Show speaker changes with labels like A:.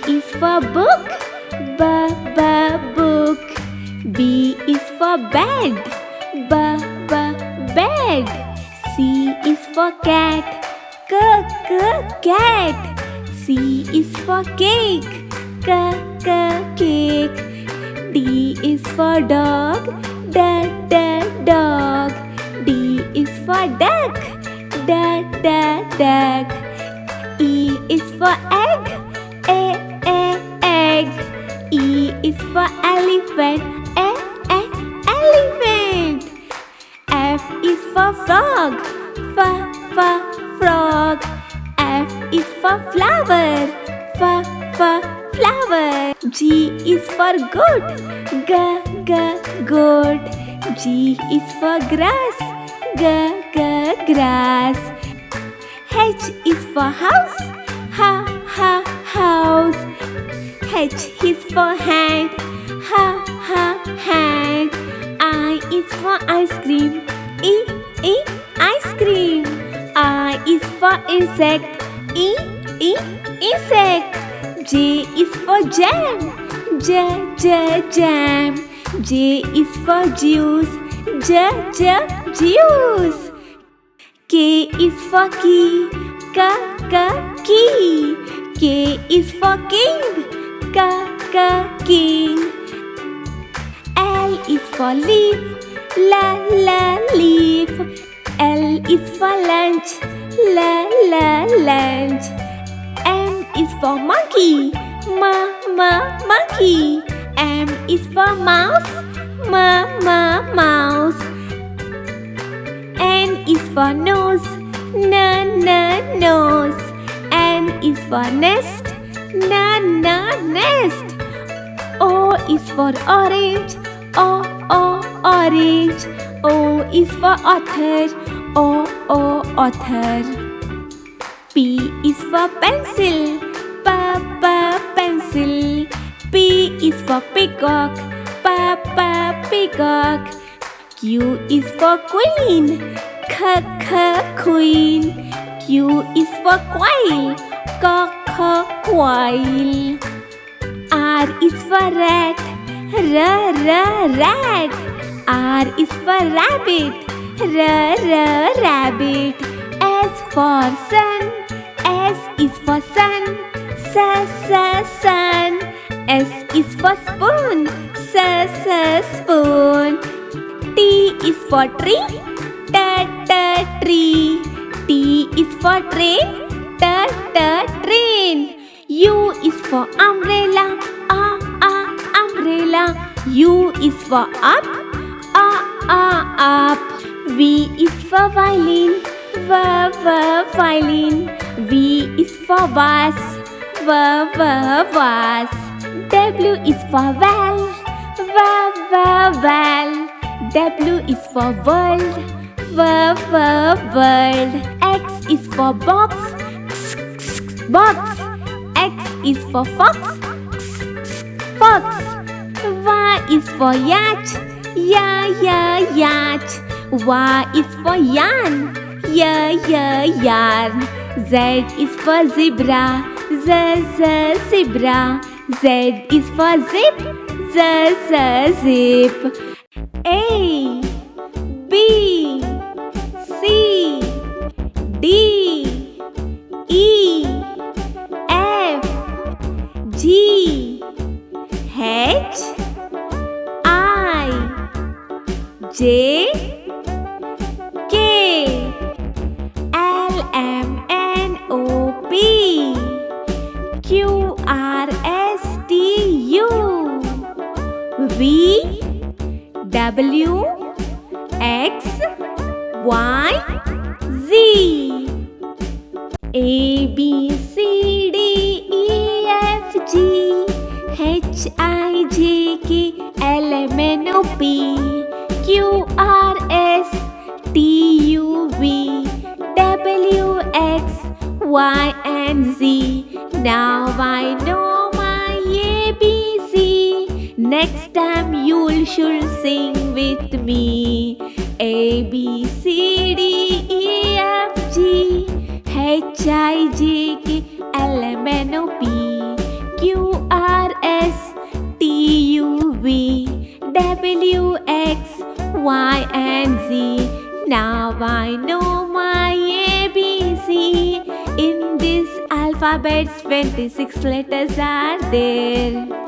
A: is for book, book. B is for bed, bed. C is for cat, cat. C is for cake, cake. D is for dog, dog. D is for duck, duck. E is for egg, egg. E is for elephant, elephant. F is for frog, frog. F is for flower, flower. G is for goat, goat. G is for grass, grass. H is for house, house. H is for hand, hand. I is for ice cream, ice cream. I is for insect, insect. J is for jam, jam. J is for juice, juice. K is for key, key. K is for king, king. L is for leaf, leaf. L is for lunch, lunch. M is for monkey, monkey. M is for mouse, mouse. N is for nose, nose. N is for nest, nest. O is for orange, orange. O is for author, author. P is for pencil, pencil. P is for peacock, peacock. Q is for queen, queen. Q is for quail, quail. R is for rat, rat. R is for rabbit, rabbit. S for sun, S is for sun, sun. S is for spoon, spoon. T is for tree, tree. T is for train, train. U is for umbrella, umbrella. U is for up, up. V is for violin, violin. V is for vase, vase. W is for well, well. W is for world, world. X is for box, box. X is for fox, fox. Y is for yacht, yacht. Y is for yarn, yarn. Z is for zebra, zebra. Z is for zip, zip. A, B, C, D, E, F, G, H, I, J, K, L, M, N, O, P, Q, R, S, T, U, V, W, X, Y, Z. A, B, C, D, E, F, G, H, I, J, K, L, M, N, O, P, Q, R, S, T, U, V, W, X, Y, and Z. Now I know my ABC. Next time you should sing with me. A, B, C, D, E, F, G, H, I, J, K, L, M, N, O, P, Q, W, X, Y, and Z. Now I know my ABC. In this alphabet, 26 letters are there.